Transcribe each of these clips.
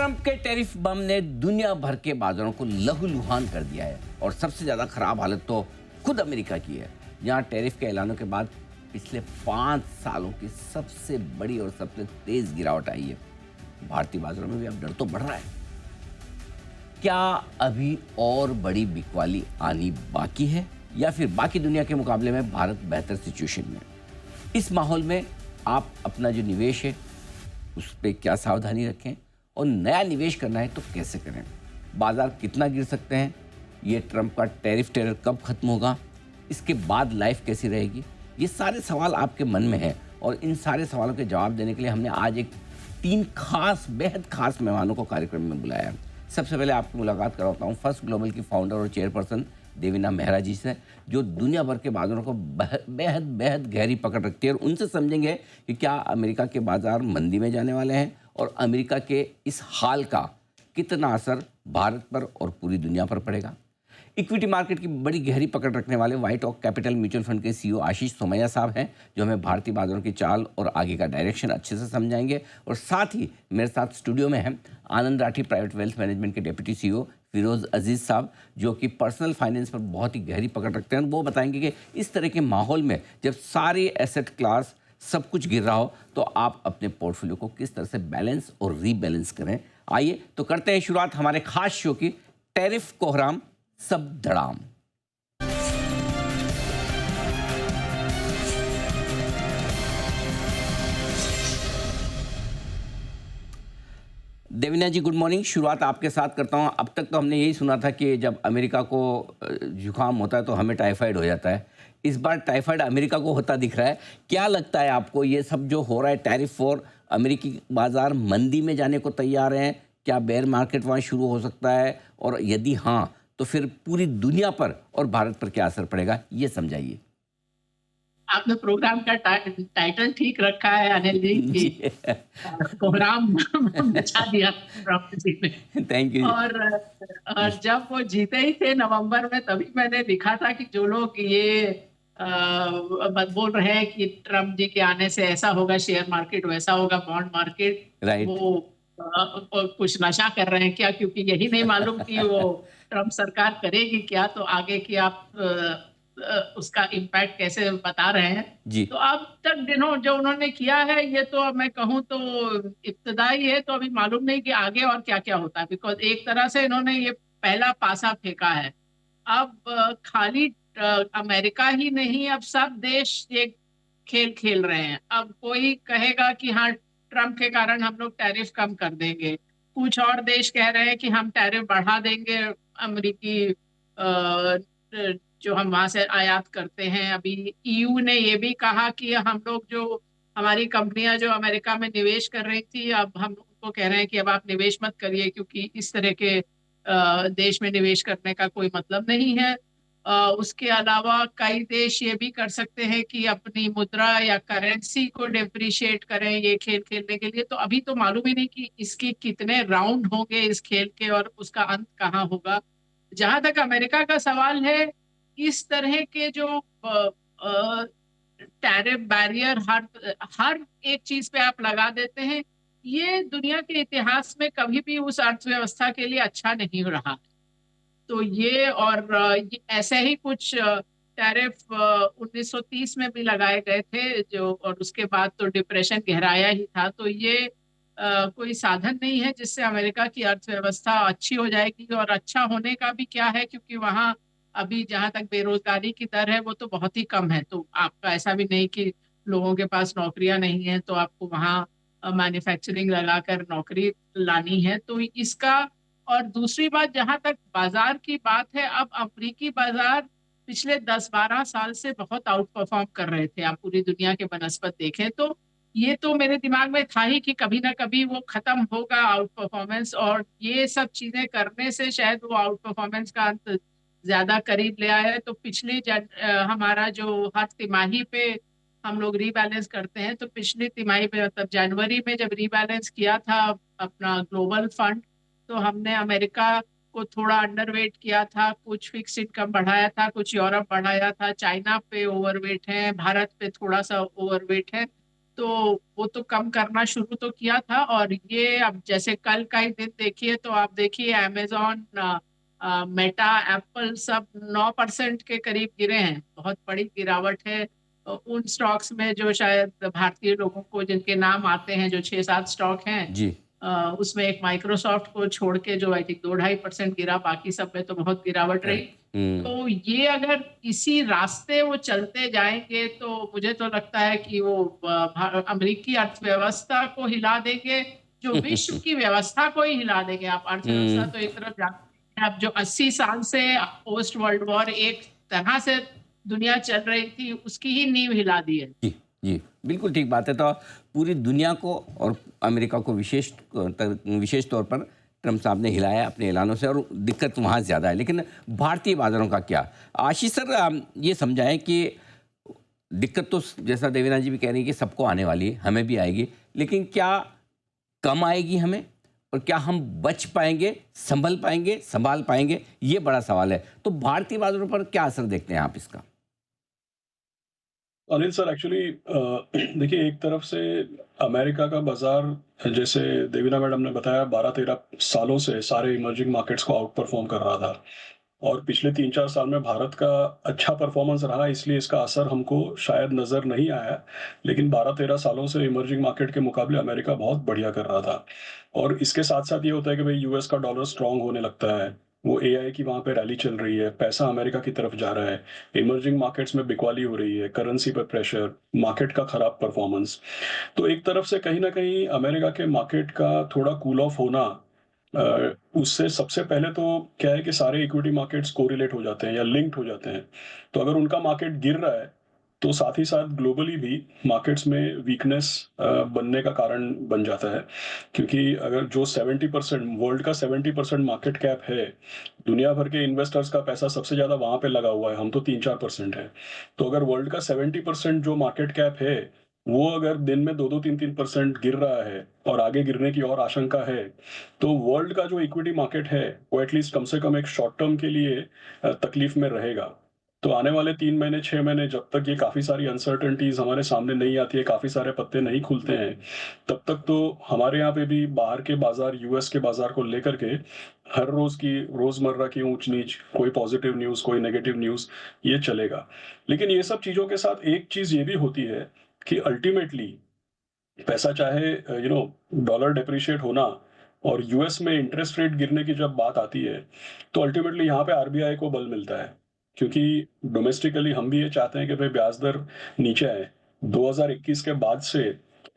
Trump के tariff बम ने दुनिया भर के बाजारों को लहूलुहान कर दिया है और सबसे ज्यादा खराब हालत तो खुद अमेरिका की है, जहां टैरिफ के ऐलानों के बाद पिछले 5 सालों की सबसे बड़ी और सबसे तेज गिरावट आई है। भारतीय बाजारों में भी अब डर तो बढ़ रहा है। क्या अभी और बड़ी बिकवाली आनी बाकी है या फिर बाकी दुनिया के मुकाबले में भारत बेहतर सिचुएशन में? इस माहौल में आप अपना जो निवेश है उस पर क्या सावधानी रखें और नया निवेश करना है तो कैसे करें? बाजार कितना गिर सकते हैं? ये ट्रंप का टैरिफ टेरर कब खत्म होगा? इसके बाद लाइफ कैसी रहेगी? ये सारे सवाल आपके मन में हैं और इन सारे सवालों के जवाब देने के लिए हमने आज एक 3 खास बेहद खास मेहमानों को कार्यक्रम में बुलाया है। सबसे पहले आपकी मुलाकात कराता हूँ फर्स्ट ग्लोबल की फाउंडर और चेयरपर्सन देवीना मेहरा जी से, जो दुनिया भर के बाजारों को बेहद बेहद गहरी पकड़ रखती है, और उनसे समझेंगे कि क्या अमेरिका के बाजार मंदी में जाने वाले हैं और अमेरिका के इस हाल का कितना असर भारत पर और पूरी दुनिया पर पड़ेगा। इक्विटी मार्केट की बड़ी गहरी पकड़ रखने वाले व्हाइट ऑक कैपिटल म्यूचुअल फंड के सीईओ आशीष सोमैया साहब हैं, जो हमें भारतीय बाजारों की चाल और आगे का डायरेक्शन अच्छे से समझाएंगे। और साथ ही मेरे साथ स्टूडियो में हैं आनंद राठी प्राइवेट वेल्थ मैनेजमेंट के डेप्यूटी सीईओ फिरोज अजीज साहब, जो कि पर्सनल फाइनेंस पर बहुत ही गहरी पकड़ रखते हैं। वो बताएंगे कि इस तरह के माहौल में जब सारे एसेट क्लास सब कुछ गिर रहा हो तो आप अपने पोर्टफोलियो को किस तरह से बैलेंस और रीबैलेंस करें। आइए तो करते हैं शुरुआत हमारे खास शो की, टैरिफ कोहराम सब धड़ाम। देवीना जी गुड मॉर्निंग। शुरुआत आपके साथ करता हूं। अब तक तो हमने यही सुना था कि जब अमेरिका को जुकाम होता है तो हमें टाइफाइड हो जाता है। इस बार टाइफाइड अमेरिका को होता दिख रहा है। क्या लगता है आपको, ये सब जो हो रहा है टैरिफ वॉर, अमेरिकी बाजार मंदी में जाने को तैयार हैं? क्या बेयर मार्केट वहाँ शुरू हो सकता है? और यदि हाँ तो फिर पूरी दुनिया पर और भारत पर क्या असर पड़ेगा, ये समझाइए। आपने प्रोग्राम का टाइटल ठीक रखा है अनिल जी की जी कोहराम मचा दिया ट्रंप जी ने। Thank you. और जब वो जीते ही थे नवंबर में, तभी मैंने लिखा था कि जो लोग ये बोल रहे हैं कि ट्रंप जी के आने से ऐसा होगा शेयर मार्केट, वैसा होगा बॉन्ड मार्केट, राइट। वो कुछ नशा कर रहे हैं क्या, क्योंकि यही नहीं मालूम कि वो ट्रंप सरकार करेगी क्या, तो आगे की आप उसका इम्पैक्ट कैसे बता रहे हैं। जी। तो अब तक दिनों जो उन्होंने किया है, ये तो मैं कहूँ तो इब्तदाई है, तो अभी मालूम नहीं कि आगे और क्या क्या होता है। बिकॉज एक तरह से इन्होंने ये पहला पासा फेंका है। अब खाली अमेरिका ही नहीं, अब सब देश ये खेल खेल रहे हैं। अब कोई कहेगा कि हाँ, ट्रम्प के कारण हम लोग टैरिफ कम कर देंगे, कुछ और देश कह रहे हैं कि हम टैरिफ बढ़ा देंगे अमेरिकी जो हम वहां से आयात करते हैं। अभी ईयू ने ये भी कहा कि हम लोग जो हमारी कंपनियां जो अमेरिका में निवेश कर रही थी, अब हम उनको कह रहे हैं कि अब आप निवेश मत करिए, क्योंकि इस तरह के देश में निवेश करने का कोई मतलब नहीं है। उसके अलावा कई देश ये भी कर सकते हैं कि अपनी मुद्रा या करेंसी को डिप्रिशिएट करें ये खेल खेलने के लिए। तो अभी तो मालूम ही नहीं कि इसके कितने राउंड होंगे इस खेल के और उसका अंत कहाँ होगा। जहां तक अमेरिका का सवाल है, इस तरह के जो टैरिफ बैरियर हर हर एक चीज पे आप लगा देते हैं, ये दुनिया के इतिहास में कभी भी उस अर्थव्यवस्था के लिए अच्छा नहीं रहा। तो ये और ऐसे ही कुछ टैरिफ 1930 में भी लगाए गए थे, जो और उसके बाद तो डिप्रेशन गहराया ही था। तो ये कोई साधन नहीं है जिससे अमेरिका की अर्थव्यवस्था अच्छी हो जाएगी। और अच्छा होने का भी क्या है, क्योंकि वहाँ अभी जहाँ तक बेरोजगारी की दर है वो तो बहुत ही कम है। तो आपका ऐसा भी नहीं कि लोगों के पास नौकरियां नहीं है, तो आपको वहाँ मैन्युफैक्चरिंग लगाकर नौकरी लानी है। तो इसका और दूसरी बात, जहां तक बाजार की बात है, अब अफ्रीकी बाजार पिछले 10-12 साल से बहुत आउट परफॉर्म कर रहे थे। आप पूरी दुनिया के बनस्पत देखें तो ये तो मेरे दिमाग में था ही कि कभी ना कभी वो खत्म होगा आउट परफॉर्मेंस, और ये सब चीजें करने से शायद वो आउट परफॉर्मेंस का अंत ज्यादा करीब ले आया है। तो हमारा जो हर तिमाही पे हम लोग रीबैलेंस करते हैं, तो पिछली तिमाही पे मतलब जनवरी में जब रीबैलेंस किया था अपना ग्लोबल फंड, तो हमने अमेरिका को थोड़ा अंडरवेट किया था, कुछ फिक्स इनकम बढ़ाया था, कुछ यूरोप बढ़ाया था, चाइना पे ओवरवेट है, भारत पे थोड़ा सा ओवरवेट है। तो वो तो कम करना शुरू तो किया था, और ये अब जैसे कल का ही दिन देखिए तो आप देखिए अमेजोन, मेटा, एप्पल सब 9% के करीब गिरे हैं। बहुत बड़ी गिरावट है उन स्टॉक्स में जो शायद भारतीय लोगों को जिनके नाम आते हैं, जो 6-7 स्टॉक हैं। जी। उसमें एक माइक्रोसॉफ्ट को छोड़ के जो आई थिंक 2-2.5% गिरा, बाकी सब में तो बहुत गिरावट रही। करेक्ट। हम्म। तो ये अगर इसी रास्ते वो चलते जाएंगे तो मुझे तो लगता है कि वो अमेरिकी अर्थव्यवस्था को हिला देंगे, जो विश्व की व्यवस्था को ही हिला देंगे। आप अर्थव्यवस्था हम्म। तो एक तरफ जानते हैं, अब जो 80 साल से पोस्ट वर्ल्ड वॉर एक तरह से दुनिया चल रही थी, उसकी ही नींव हिला दी है। जी, जी, बिल्कुल ठीक बात है। तो पूरी दुनिया को और अमेरिका को विशेष तौर पर ट्रम्प साहब ने हिलाया अपने ऐलानों से, और दिक्कत वहाँ ज़्यादा है। लेकिन भारतीय बाज़ारों का क्या? आशीष सर, ये समझाएं कि दिक्कत तो जैसा देवीना जी भी कह रही है कि सबको आने वाली है, हमें भी आएगी, लेकिन क्या कम आएगी हमें? और क्या हम बच पाएंगे, संभाल पाएंगे? ये बड़ा सवाल है। तो भारतीय बाज़ारों पर क्या असर देखते हैं आप इसका? अनिल सर, एक्चुअली देखिए, एक तरफ से अमेरिका का बाजार, जैसे देवीना मैडम ने बताया, 12-13 सालों से सारे इमर्जिंग मार्केट्स को आउट परफॉर्म कर रहा था, और पिछले 3-4 साल में भारत का अच्छा परफॉर्मेंस रहा, इसलिए इसका असर हमको शायद नज़र नहीं आया। लेकिन 12-13 सालों से इमर्जिंग मार्केट के मुकाबले अमेरिका बहुत बढ़िया कर रहा था। और इसके साथ-साथ ये होता है कि भाई यूएस का डॉलर स्ट्रांग होने लगता है, वो एआई की वहाँ पे रैली चल रही है, पैसा अमेरिका की तरफ जा रहा है, इमर्जिंग मार्केट्स में बिकवाली हो रही है, करेंसी पर प्रेशर, मार्केट का खराब परफॉर्मेंस। तो एक तरफ से कहीं न कहीं अमेरिका के मार्केट का थोड़ा कूल ऑफ होना, उससे सबसे पहले तो क्या है कि सारे इक्विटी मार्केट्स कोरिलेट हो जाते हैं या लिंक्ड हो जाते हैं। तो अगर उनका मार्केट गिर रहा है, तो साथ ही साथ ग्लोबली भी मार्केट्स में वीकनेस बनने का कारण बन जाता है। क्योंकि अगर जो 70% वर्ल्ड का 70% मार्केट कैप है, दुनिया भर के इन्वेस्टर्स का पैसा सबसे ज़्यादा वहाँ पे लगा हुआ है, हम तो 3-4% हैं। तो अगर वर्ल्ड का 70% जो मार्केट कैप है, वो अगर दिन में 2-2, 3-3% गिर रहा है और आगे गिरने की और आशंका है, तो वर्ल्ड का जो इक्विटी मार्केट है, वो एटलीस्ट कम से कम एक शॉर्ट टर्म के लिए तकलीफ में रहेगा। तो आने वाले 3 महीने, 6 महीने, जब तक ये काफ़ी सारी अनसर्टेनिटीज़ हमारे सामने नहीं आती है, काफ़ी सारे पत्ते नहीं खुलते हैं, तब तक तो हमारे यहाँ पे भी बाहर के बाज़ार, यूएस के बाज़ार को लेकर के हर रोज़ की रोज़मर्रा की ऊँच-नीच, कोई पॉज़िटिव न्यूज़, कोई नेगेटिव न्यूज़, ये चलेगा। लेकिन ये सब चीज़ों के साथ एक चीज़ ये भी होती है कि अल्टीमेटली पैसा चाहे डॉलर डेप्रिशिएट होना और यूएस में इंटरेस्ट रेट गिरने की जब बात आती है, तो अल्टीमेटली यहाँ पे आरबीआई को बल मिलता है। क्योंकि डोमेस्टिकली हम भी ये चाहते हैं कि भाई ब्याज दर नीचे आए। 2021 के बाद से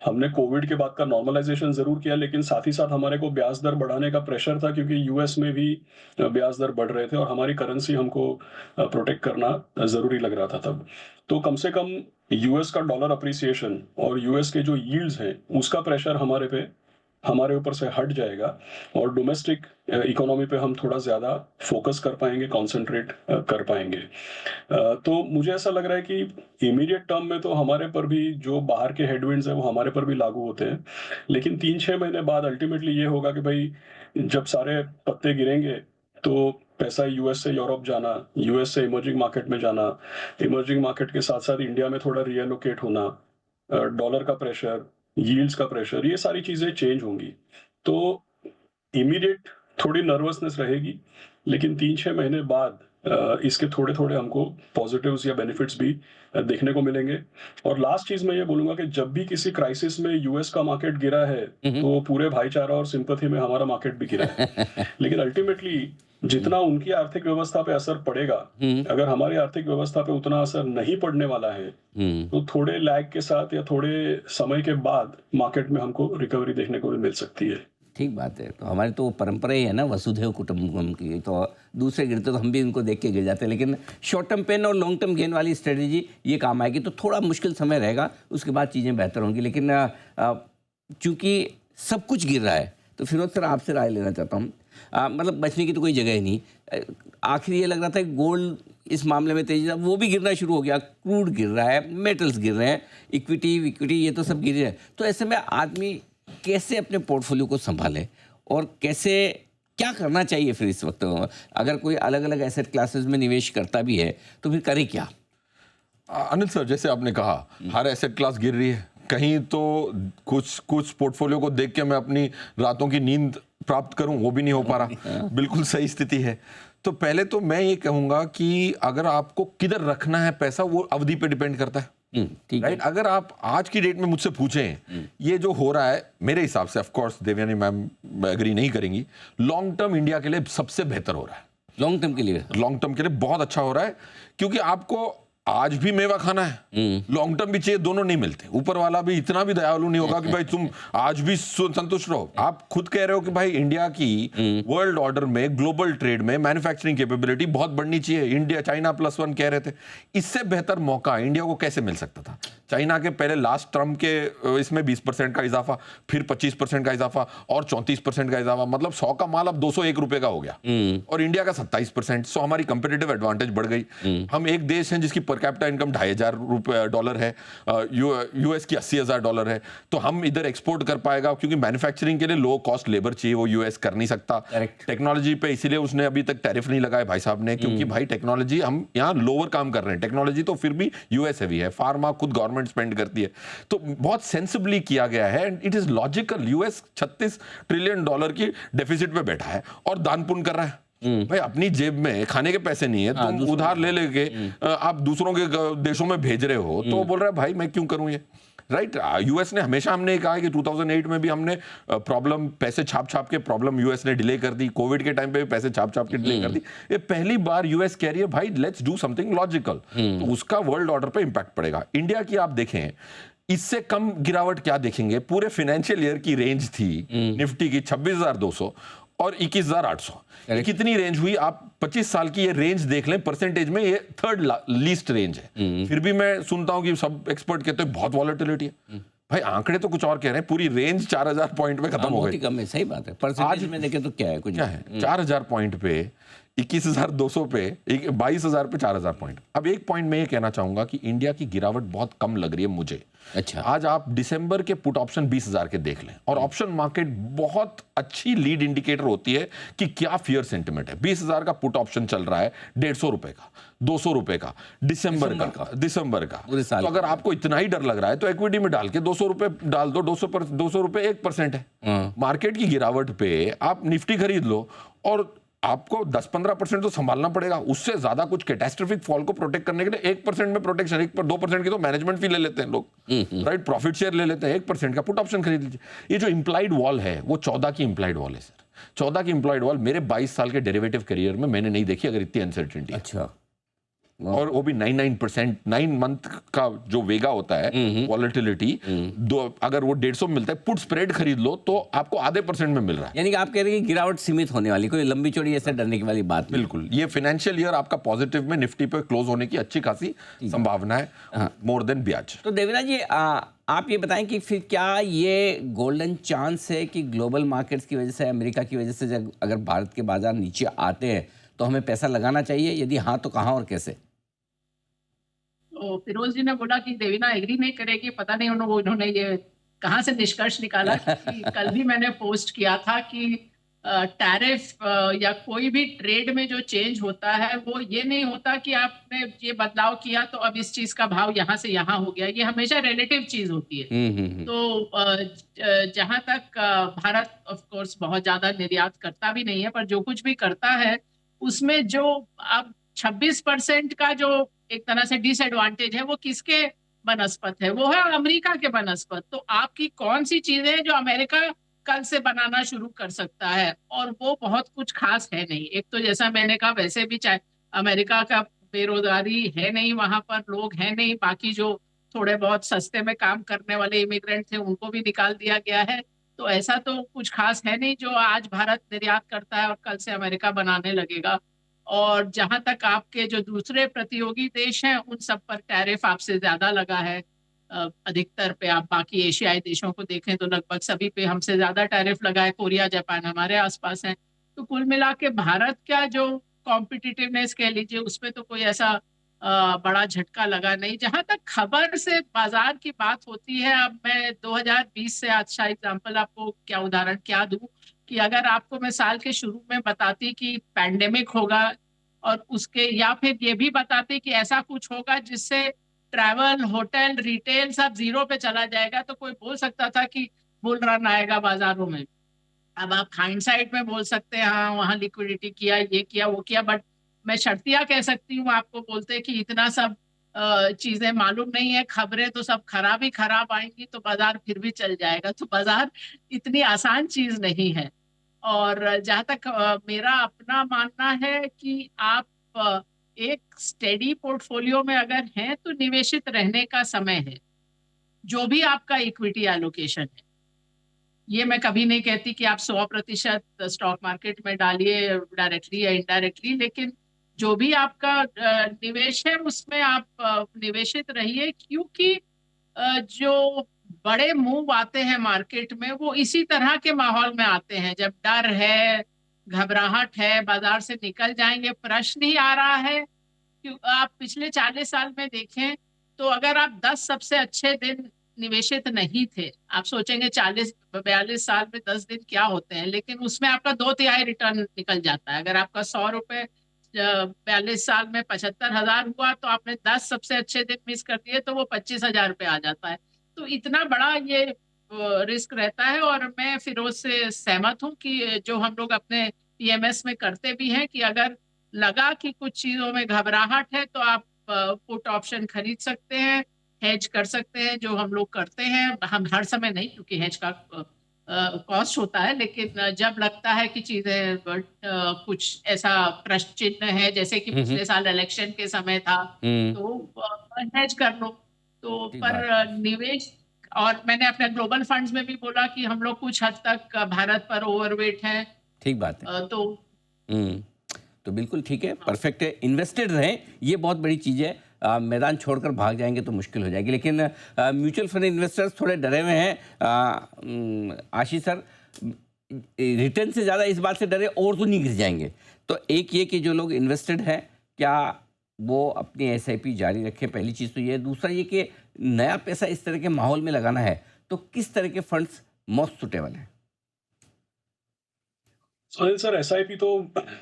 हमने कोविड के बाद का नॉर्मलाइजेशन ज़रूर किया, लेकिन साथ ही साथ हमारे को ब्याज दर बढ़ाने का प्रेशर था, क्योंकि यूएस में भी ब्याज दर बढ़ रहे थे और हमारी करेंसी हमको प्रोटेक्ट करना ज़रूरी लग रहा था तब। तो कम से कम यूएस का डॉलर अप्रिसिएशन और यूएस के जो यील्ड्स हैं, उसका प्रेशर हमारे ऊपर से हट जाएगा, और डोमेस्टिक इकोनॉमी पे हम थोड़ा ज़्यादा फोकस कर पाएंगे, कॉन्सेंट्रेट कर पाएंगे। तो मुझे ऐसा लग रहा है कि इमीडिएट टर्म में तो हमारे पर भी जो बाहर के हेडविंड्स हैं, वो हमारे पर भी लागू होते हैं। लेकिन 3-6 महीने बाद अल्टीमेटली ये होगा कि भाई जब सारे पत्ते गिरेंगे, तो पैसा यूएस से यूरोप जाना, यूएस से इमर्जिंग मार्केट में जाना, इमर्जिंग मार्केट के साथ-साथ इंडिया में थोड़ा रीएलोकेट होना, डॉलर का प्रेशर, यील्ड्स का प्रेशर, ये सारी चीज़ें चेंज होंगी। तो इमीडिएट थोड़ी नर्वसनेस रहेगी, लेकिन 3-6 महीने बाद इसके थोड़े-थोड़े हमको पॉजिटिव्स या बेनिफिट्स भी देखने को मिलेंगे। और लास्ट चीज़ मैं ये बोलूँगा कि जब भी किसी क्राइसिस में यूएस का मार्केट गिरा है, तो पूरे भाईचारा और सिंपैथी में हमारा मार्केट भी गिरा है। लेकिन अल्टीमेटली जितना उनकी आर्थिक व्यवस्था पे असर पड़ेगा, अगर हमारी आर्थिक व्यवस्था पे उतना असर नहीं पड़ने वाला है, तो थोड़े लैग के साथ या थोड़े समय के बाद मार्केट में हमको रिकवरी देखने को भी मिल सकती है। ठीक बात है। तो हमारी तो परंपरा ही है ना वसुधैव कुटुंबकम की, तो दूसरे गिरते तो हम भी इनको देख के गिर जाते हैं। लेकिन शॉर्ट टर्म पेन और लॉन्ग टर्म गेन वाली स्ट्रेटेजी ये काम आएगी। तो थोड़ा मुश्किल समय रहेगा, उसके बाद चीज़ें बेहतर होंगी। लेकिन चूंकि सब कुछ गिर रहा है, तो फिरोज सर आपसे राय लेना चाहता हूँ। मतलब बचने की तो कोई जगह ही नहीं। आखिर ये लग रहा था कि गोल्ड इस मामले में तेजी, वो भी गिरना शुरू हो गया, क्रूड गिर रहा है, मेटल्स गिर रहे हैं, इक्विटी ये तो सब गिर रहे हैं। तो ऐसे में आदमी कैसे अपने पोर्टफोलियो को संभाले और कैसे क्या करना चाहिए फिर इस वक्त? अगर कोई अलग अलग एसेट क्लासेस में निवेश करता भी है, तो फिर करे क्या? अनिल सर, जैसे आपने कहा, हर एसेट क्लास गिर रही है, कहीं तो कुछ कुछ पोर्टफोलियो को देख के मैं अपनी रातों की नींद प्राप्त करूं, वो भी नहीं हो पा रहा। बिल्कुल सही स्थिति है। तो पहले तो मैं ये कहूंगा कि अगर आपको किधर रखना है पैसा, वो अवधि पे डिपेंड करता है। ठीक है। राइट, अगर आप आज की डेट में मुझसे पूछें ये जो हो रहा है, मेरे हिसाब से of course Devyani ma'am agree नहीं करेंगी, लॉन्ग टर्म इंडिया के लिए सबसे बेहतर हो रहा है। लॉन्ग टर्म के लिए, लॉन्ग टर्म के लिए बहुत अच्छा हो रहा है, क्योंकि आपको आज भी मेवा खाना है, लॉन्ग टर्म भी चाहिए, दोनों नहीं मिलते। ऊपर वाला भी इतना भी दयालु नहीं होगा कि भाई तुम आज भी संतुष्ट रहो। आप खुद कह रहे हो कि भाई इंडिया की वर्ल्ड ऑर्डर में, ग्लोबल ट्रेड में मैन्युफैक्चरिंग कैपेबिलिटी बहुत बढ़नी चाहिए। इंडिया चाइना +1 कह रहे थे, इससे बेहतर मौका इंडिया को कैसे मिल सकता था? चाइना के पहले लास्ट ट्रम्प के इसमें 20% का इजाफा, फिर 25% का इजाफा और 34% का इजाफा, मतलब 100 का माल अब 201 रुपए का हो गया, और इंडिया का 27%। सो हमारी कंपेटिटिव एडवांटेज बढ़ गई। हम एक देश हैं जिसकी पर कैपिटा इनकम $2,500 है, यूएस की $80,000 है, तो हम इधर एक्सपोर्ट कर पाएगा, क्योंकि मैन्युफैक्चरिंग के लिए लो कॉस्ट लेबर चाहिए, वो यूएस कर नहीं सकता। टेक्नोलॉजी पे इसीलिए उसने अभी तक टैरिफ नहीं लगाए भाई साहब ने, क्योंकि भाई टेक्नोलॉजी हम यहाँ लोअर काम कर रहे हैं, टेक्नोलॉजी तो फिर भी यूएस हैवी है, फार्मा खुद गवर्नमेंट स्पेंड करती है, तो बहुत सेंसिबली किया गया है and it is logical. US $36 trillion की डेफिसिट पे बैठा है और दान पुण्य कर रहा है। भाई अपनी जेब में खाने के पैसे नहीं है, तुम उधार ले लेके आप दूसरों के देशों में भेज रहे हो, तो वो बोल रहा है भाई मैं क्यों करूं ये। राइट, यूएस ने हमेशा, हमने कहा है कि 2008 में भी हमने प्रॉब्लम पैसे छाप छाप के प्रॉब्लम यूएस ने डिले कर दी, कोविड के टाइम पे भी पैसे छाप छाप के डिले कर दी। ये पहली बार यूएस कह रही है भाई लेट्स डू समथिंग लॉजिकल, तो उसका वर्ल्ड ऑर्डर पे इंपैक्ट पड़ेगा। इंडिया की आप देखें, इससे कम गिरावट क्या देखेंगे? पूरे फाइनेंशियल ईयर की रेंज थी निफ्टी की 26,200 और 21,800। कितनी रेंज हुई? आप 25 साल की ये रेंज देख लें, परसेंटेज में ये थर्ड लीस्ट रेंज है। फिर भी मैं सुनता हूं कि सब एक्सपर्ट कहते हैं बहुत वॉलेटिलिटी है। भाई आंकड़े तो कुछ और कह रहे हैं, पूरी रेंज 4,000 पॉइंट पे खत्म हो गई। कम है, सही बात है। परसेंटेज में देखें तो क्या है, कुछ क्या है 4,000 पॉइंट पे, 21,200 पे, 22,000 पे 4,000 पॉइंट। अब एक पॉइंट मैं ये कहना चाहूंगा कि इंडिया की गिरावट बहुत कम लग रही है मुझे। अच्छा, आज आप दिसंबर के पुट ऑप्शन 20,000 के देख लें, और ऑप्शन मार्केट बहुत अच्छी लीड इंडिकेटर होती है कि क्या फियर सेंटिमेंट है। 20,000 का पुट ऑप्शन चल रहा है, 150 रुपए का, 200 रुपए का, दिसंबर का। तो अगर आपको इतना ही डर लग रहा है तो इक्विटी में डाल के 200 रुपए डाल दो। 200 रुपए 1% है। मार्केट की गिरावट पे आप निफ्टी खरीद लो और आपको 10-15% तो संभालना पड़ेगा। उससे ज्यादा कुछ कैटास्ट्रोफिक फॉल को प्रोटेक्ट करने के लिए 1% में प्रोटेक्शन, 2% की तो मैनेजमेंट फी ले लेते हैं लोग, राइट, प्रॉफिट शेयर ले लेते हैं। 1% का पुट ऑप्शन खरीद लीजिए। ये जो इंप्लाइड वॉल है वो 14 की इंप्लाइड वॉल है सर। 14 की इंप्लाइड वॉल मेरे 22 साल के डेरिवेटिव करियर में मैंने नहीं देखी, अगर इतनी अनसर्टेनिटी। अच्छा, और वो भी 99%, 9 मंथ का जो वेगा होता है वॉलेटिलिटी, अगर वो 150 मिलता है, पुट स्प्रेड खरीद लो तो आपको आधे % में मिल रहा है। यानी कि आप कह रहे हैं कि गिरावट सीमित होने वाली, कोई लंबी चौड़ी ऐसे डरने की वाली बात नहीं। बिल्कुल, ये फाइनेंशियल ईयर आपका पॉजिटिव में निफ्टी पे क्लोज होने की अच्छी खासी संभावना है, मोर देन ब्याज। तो देवना जी, आप ये बताएं कि फिर क्या ये गोल्डन चांस है कि ग्लोबल मार्केट्स की वजह से, अमेरिका की वजह से अगर भारत के बाजार नीचे आते हैं तो हमें पैसा लगाना चाहिए? यदि हाँ तो कहाँ और कैसे? तो फिरोज जी ने बोला कि देवीना एग्री नहीं करेगी, पता नहीं उन्होंने ये कहाँ से निष्कर्ष निकाला। कि कल भी मैंने पोस्ट किया था कि टैरिफ या कोई भी ट्रेड में जो चेंज होता है वो ये नहीं होता कि आपने ये बदलाव किया तो अब इस चीज का भाव यहाँ से यहाँ हो गया। ये हमेशा रिलेटिव चीज होती है। तो जहां तक भारत ऑफ कोर्स बहुत ज्यादा निर्यात करता भी नहीं है, पर जो कुछ भी करता है उसमें जो अब 26% का जो एक तरह से डिसएडवांटेज है वो किसके बनस्पत है? वो है अमेरिका के बनस्पत। तो आपकी कौन सी चीजें हैं जो अमेरिका कल से बनाना शुरू कर सकता है? और वो बहुत कुछ खास है नहीं। एक तो जैसा मैंने कहा, वैसे भी चाहे अमेरिका का बेरोजगारी है नहीं, वहां पर लोग हैं नहीं, बाकी जो थोड़े बहुत सस्ते में काम करने वाले इमिग्रेंट थे उनको भी निकाल दिया गया है। तो ऐसा तो कुछ खास है नहीं जो आज भारत निर्यात करता है और कल से अमेरिका बनाने लगेगा। और जहां तक आपके जो दूसरे प्रतियोगी देश हैं उन सब पर टैरिफ आपसे ज्यादा लगा है। अधिकतर पे, आप बाकी एशियाई देशों को देखें तो लगभग सभी पे हमसे ज्यादा टैरिफ लगा है। कोरिया, जापान हमारे आसपास हैं। तो कुल मिला के भारत का जो कॉम्पिटिटिवनेस कह लीजिए उसमें तो कोई ऐसा बड़ा झटका लगा नहीं। जहां तक खबर से बाजार की बात होती है, अब मैं 2020 से अच्छा एग्जाम्पल आपको क्या उदाहरण क्या दूं कि अगर आपको मैं साल के शुरू में बताती कि पैंडेमिक होगा और उसके, या फिर ये भी बताती कि ऐसा कुछ होगा जिससे ट्रैवल, होटल, रिटेल सब जीरो पे चला जाएगा, तो कोई बोल सकता था कि बुल रन आएगा बाजारों में। अब आप हाइंडसाइट में बोल सकते हैं हाँ वहाँ लिक्विडिटी किया, ये किया, वो किया, बट मैं शर्तिया कह सकती हूँ आपको बोलते कि इतना सब चीजें मालूम नहीं है, खबरें तो सब खराब ही खराब आएंगी तो बाजार फिर भी चल जाएगा। तो बाजार इतनी आसान चीज नहीं है। और जहां तक मेरा अपना मानना है कि आप एक स्टेडी पोर्टफोलियो में अगर हैं तो निवेशित रहने का समय है, जो भी आपका इक्विटी एलोकेशन है। ये मैं कभी नहीं कहती कि आप 100% स्टॉक मार्केट में डालिए डायरेक्टली या इनडायरेक्टली, लेकिन जो भी आपका निवेश है उसमें आप निवेशित रहिए, क्योंकि जो बड़े मूव आते हैं मार्केट में वो इसी तरह के माहौल में आते हैं, जब डर है, घबराहट है, बाजार से निकल जाएंगे, प्रश्न ही आ रहा है। आप पिछले 40 साल में देखें तो अगर आप 10 सबसे अच्छे दिन निवेशित नहीं थे, आप सोचेंगे 40-42 साल में 10 दिन क्या होते हैं, लेकिन उसमें आपका 2/3 रिटर्न निकल जाता है। अगर आपका 100 रुपए 42 साल में 75,000 हुआ तो आपने 10 सबसे अच्छे दिन मिस कर दिए तो वो 25,000 रुपये आ जाता है। तो इतना बड़ा ये रिस्क रहता है। और मैं फिरोज से सहमत हूँ कि जो हम लोग अपने पीएमएस में करते भी हैं कि अगर लगा कि कुछ चीजों में घबराहट है तो आप पुट ऑप्शन खरीद सकते हैं, हेज कर सकते हैं, जो हम लोग करते हैं। हम हर समय नहीं, क्योंकि हेज का कॉस्ट होता है, लेकिन जब लगता है कि चीजें कुछ ऐसा प्रश्न चिन्ह है, जैसे कि पिछले साल इलेक्शन के समय था, तो हेज कर लो। तो ठीक पर बात है। निवेश, और मैंने अपने ग्लोबल फंड्स में भी बोला कि हम लोग कुछ हद तक भारत पर ओवरवेट हैं। ठीक बात है। तो हम्म, तो बिल्कुल ठीक है, परफेक्ट है, इन्वेस्टेड रहें, ये बहुत बड़ी चीज़ है। मैदान छोड़कर भाग जाएंगे तो मुश्किल हो जाएगी। लेकिन म्यूचुअल फंड इन्वेस्टर्स थोड़े डरे हुए हैं। आशीष सर, रिटर्न से ज़्यादा इस बात से डरे और तो नहीं गिर जाएंगे। तो एक ये कि जो लोग इन्वेस्टेड हैं, क्या वो अपनी एसआईपी जारी रखें, पहली चीज़ तो ये है। दूसरा ये कि नया पैसा इस तरह के माहौल में लगाना है तो किस तरह के फंड्स मोस्ट सुटेबल हैं? सुनील सर, एसआईपी तो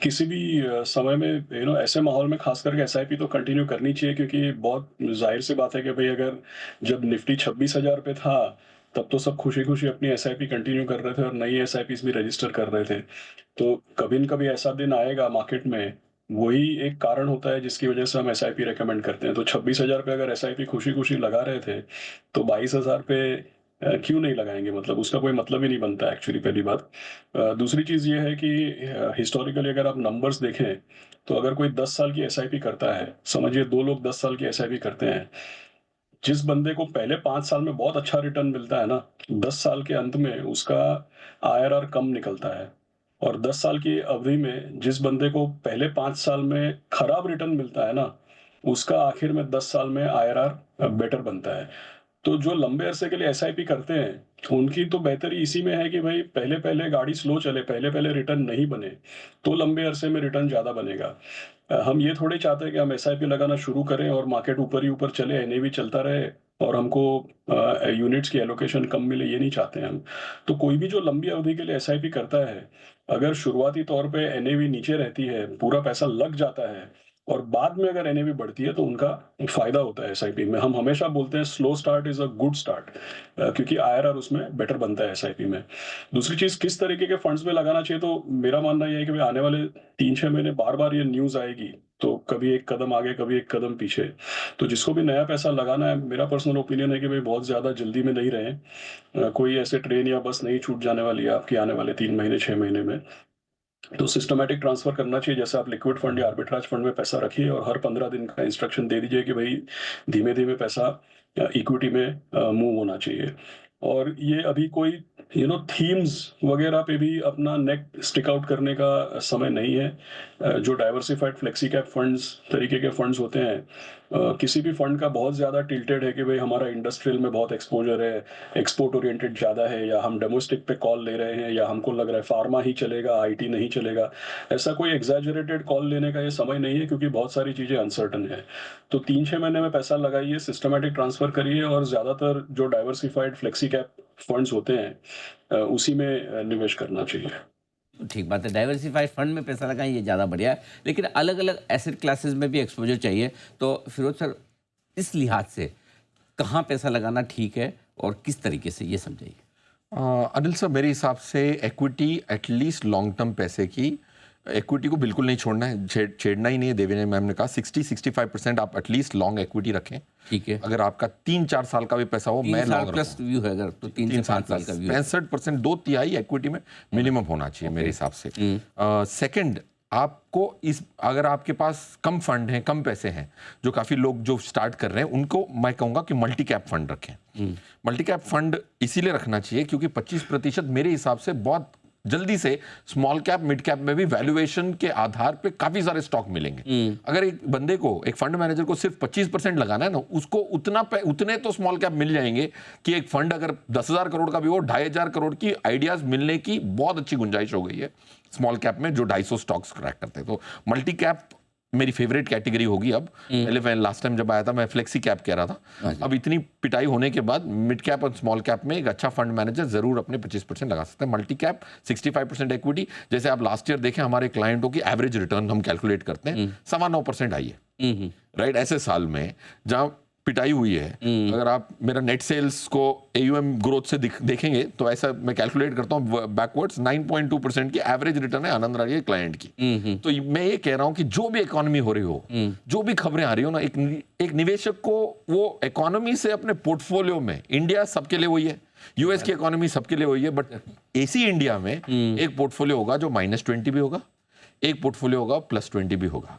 किसी भी समय में ऐसे माहौल में खास करके एसआईपी तो कंटिन्यू करनी चाहिए, क्योंकि बहुत जाहिर सी बात है कि भाई अगर जब निफ्टी 26,000 पे था तब तो सब खुशी खुशी अपनी एसआईपी कंटिन्यू कर रहे थे और नई एसआईपी भी रजिस्टर कर रहे थे। तो कभी न कभी ऐसा दिन आएगा मार्केट में, वही एक कारण होता है जिसकी वजह से हम एसआईपी रेकमेंड करते हैं। तो 26,000 पे अगर एसआईपी खुशी खुशी लगा रहे थे तो 22,000 पे क्यों नहीं लगाएंगे? मतलब उसका कोई मतलब ही नहीं बनता एक्चुअली, पहली बात। दूसरी चीज़ ये है कि हिस्टोरिकली अगर आप नंबर्स देखें तो अगर कोई 10 साल की एसआईपी करता है, समझिए 2 लोग 10 साल की एसआईपी करते हैं, जिस बंदे को पहले 5 साल में बहुत अच्छा रिटर्न मिलता है ना, 10 साल के अंत में उसका आईआरआर कम निकलता है। और 10 साल की अवधि में जिस बंदे को पहले 5 साल में खराब रिटर्न मिलता है ना, उसका आखिर में 10 साल में आईआरआर बेटर बनता है। तो जो लंबे अरसे के लिए एसआईपी करते हैं उनकी तो बेहतरी इसी में है कि भाई पहले पहले गाड़ी स्लो चले, पहले पहले रिटर्न नहीं बने, तो लंबे अरसे में रिटर्न ज्यादा बनेगा। हम ये थोड़े चाहते हैं कि हम एसआईपी लगाना शुरू करें और मार्केट ऊपर ही ऊपर चले, एनएवी चलता रहे और हमको यूनिट्स की एलोकेशन कम मिले, ये नहीं चाहते हैं हम। तो कोई भी जो लंबी अवधि के लिए एसआईपी करता है, अगर शुरुआती तौर पे एनएवी नीचे रहती है, पूरा पैसा लग जाता है और बाद में अगर एनएवी बढ़ती है तो उनका फायदा होता है एसआईपी में। हम हमेशा बोलते हैं slow start is a good start, क्योंकि आईआरआर उसमें बेटर बनता है एसआईपी में। दूसरी चीज, किस तरीके के फंड्स में लगाना चाहिए, तो मेरा मानना यह है कि भाई आने वाले 3-6 महीने बार बार ये न्यूज आएगी, तो कभी एक कदम आगे कभी एक कदम पीछे। तो जिसको भी नया पैसा लगाना है, मेरा पर्सनल ओपिनियन है कि भाई बहुत ज्यादा जल्दी में नहीं रहे। कोई ऐसे ट्रेन या बस नहीं छूट जाने वाली है आपकी आने वाले 3 महीने 6 महीने में। तो सिस्टमैटिक ट्रांसफर करना चाहिए, जैसे आप लिक्विड फंड या आर्बिट्राज फंड में पैसा रखिए और हर 15 दिन का इंस्ट्रक्शन दे दीजिए कि भाई धीमे धीमे पैसा इक्विटी में मूव होना चाहिए। और ये अभी कोई थीम्स वगैरह पे भी अपना नेक स्टिक आउट करने का समय नहीं है। जो डाइवर्सिफाइड फ्लेक्सी कैप फंड्स तरीके के फंड्स होते हैं, किसी भी फंड का बहुत ज़्यादा टिल्टेड है कि भाई हमारा इंडस्ट्रियल में बहुत एक्सपोजर है, एक्सपोर्ट ओरिएंटेड ज़्यादा है, या हम डोमेस्टिक पे कॉल ले रहे हैं, या हमको लग रहा है फार्मा ही चलेगा, आईटी नहीं चलेगा, ऐसा कोई एग्जैजरेटेड कॉल लेने का ये समय नहीं है, क्योंकि बहुत सारी चीज़ें अनसर्टन है। तो 3-6 महीने में पैसा लगाइए, सिस्टमैटिक ट्रांसफर करिए और ज़्यादातर जो डाइवर्सिफाइड फ्लेक्सी कैप फंड्स होते हैं उसी में निवेश करना चाहिए। ठीक बात है, डाइवर्सिफाइड फंड में पैसा लगाएं, ये ज़्यादा बढ़िया है। लेकिन अलग अलग एसेट क्लासेस में भी एक्सपोजर चाहिए। तो फिरोज सर, इस लिहाज से कहाँ पैसा लगाना ठीक है और किस तरीके से, ये समझाइए। अनिल सर, मेरे हिसाब से इक्विटी, एटलीस्ट लॉन्ग टर्म पैसे की इक्विटी को बिल्कुल नहीं छोड़ना है, छेड़ना ही नहीं है। देवेंद्र मैम ने कहा 60-65% आप एटलीस्ट लॉन्ग इक्विटी रखें। ठीक है, अगर आपका 3-4 साल का भी पैसा हो, मैं लॉन्ग प्लस व्यू है अगर, तो 3 से 5 साल का व्यू, 65%, 2/3 इक्विटी में मिनिमम होना चाहिए मेरे हिसाब से। सेकंड, आपको अगर आपके पास कम फंड हैं, कम पैसे हैं, जो काफ़ी लोग जो स्टार्ट कर रहे हैं, उनको मैं कहूँगा कि मल्टी कैप फंड रखें। मल्टी कैप फंड इसीलिए रखना चाहिए क्योंकि 25% मेरे हिसाब से बहुत जल्दी से स्मॉल कैप, मिड कैप में भी वैल्यूएशन के आधार पे काफी सारे स्टॉक मिलेंगे। अगर एक बंदे को, एक फंड मैनेजर को सिर्फ 25% लगाना है ना, उसको उतने तो स्मॉल कैप मिल जाएंगे कि एक फंड अगर 10,000 करोड़ का भी हो, 2,500 करोड़ की आइडियाज मिलने की बहुत अच्छी गुंजाइश हो गई है स्मॉल कैप में, जो 250 स्टॉक्स क्रैक करते हैं। तो मल्टी कैप मेरी फेवरेट कैटेगरी होगी अब। पहले मैं लास्ट टाइम जब आया था मैं फ्लेक्सी कैप कह रहा था, अब इतनी पिटाई होने के बाद मिड कैप और स्मॉल कैप में एक अच्छा फंड मैनेजर जरूर अपने 25% लगा सकते हैं। मल्टी कैप 65% इक्विटी, जैसे आप लास्ट ईयर देखें हमारे क्लाइंटों की एवरेज रिटर्न हम कैलकुलेट करते हैं 9.25% आई है, राइट। ऐसे साल में जहां पिटाई हुई है, अगर आप मेरा नेट सेल्स को AUM ग्रोथ से देखेंगे तो ऐसा मैं कैलकुलेट करता हूँ बैकवर्ड्स 9.2% की एवरेज रिटर्न है आनंद राठी क्लाइंट की। तो मैं ये कह रहा हूँ कि जो भी इकोनॉमी हो रही हो, जो भी खबरें आ रही हो ना, एक निवेशक को वो इकोनॉमी से अपने पोर्टफोलियो में, इंडिया सबके लिए वही है, US की इकोनॉमी सबके लिए वही है, बट AC इंडिया में एक पोर्टफोलियो होगा जो -20 भी होगा, एक पोर्टफोलियो होगा +20 भी होगा।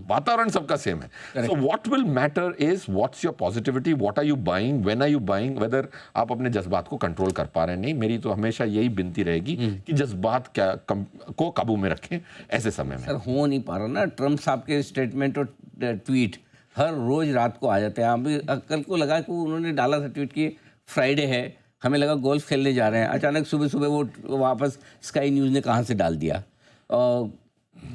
वातावरण सबका सेम है। So what will matter is what's your positivity, what are you buying, when are you buying, whether आप अपने जज्बात को कंट्रोल कर पा रहे हैं। नहीं, मेरी तो हमेशा यही विनती रहेगी कि जज्बात को काबू में रखें ऐसे समय में। सर हो नहीं पा रहा ना, ट्रम्प साहब के स्टेटमेंट और ट्वीट हर रोज रात को आ जाते हैं। अभी कल को लगा कि उन्होंने डाला था ट्वीट की फ्राइडे है, हमें लगा गोल्फ खेलने जा रहे हैं, अचानक सुबह सुबह वो वापस स्काई न्यूज़ ने कहाँ से डाल दिया।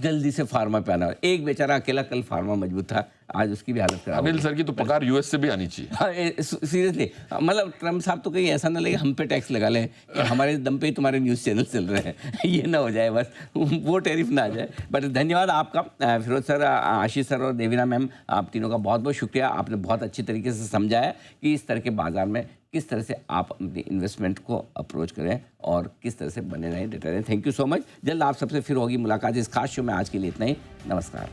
जल्दी से फार्मा पे आना, एक बेचारा अकेला कल फार्मा मजबूत था, आज उसकी भी हालत खराब। अनिल सर की तो पगार US से भी आनी चाहिए। हाँ, सीरियसली, मतलब ट्रम्प साहब तो कहीं ऐसा ना लगे हम पे टैक्स लगा लें कि हमारे दम पे ही तुम्हारे न्यूज़ चैनल चल रहे हैं, ये ना हो जाए, बस वो टैरिफ ना आ जाए। बट धन्यवाद आपका फिरोज सर, आशीष सर और देवीना मैम, आप तीनों का बहुत बहुत शुक्रिया। आपने बहुत अच्छी तरीके से समझाया कि इस तरह के बाजार में किस तरह से आप अपनी इन्वेस्टमेंट को अप्रोच करें और किस तरह से बने रहें, डटे रहें। Thank you so much. जल्द आप सबसे फिर होगी मुलाकात इस खास शो में। आज के लिए इतना ही, नमस्कार।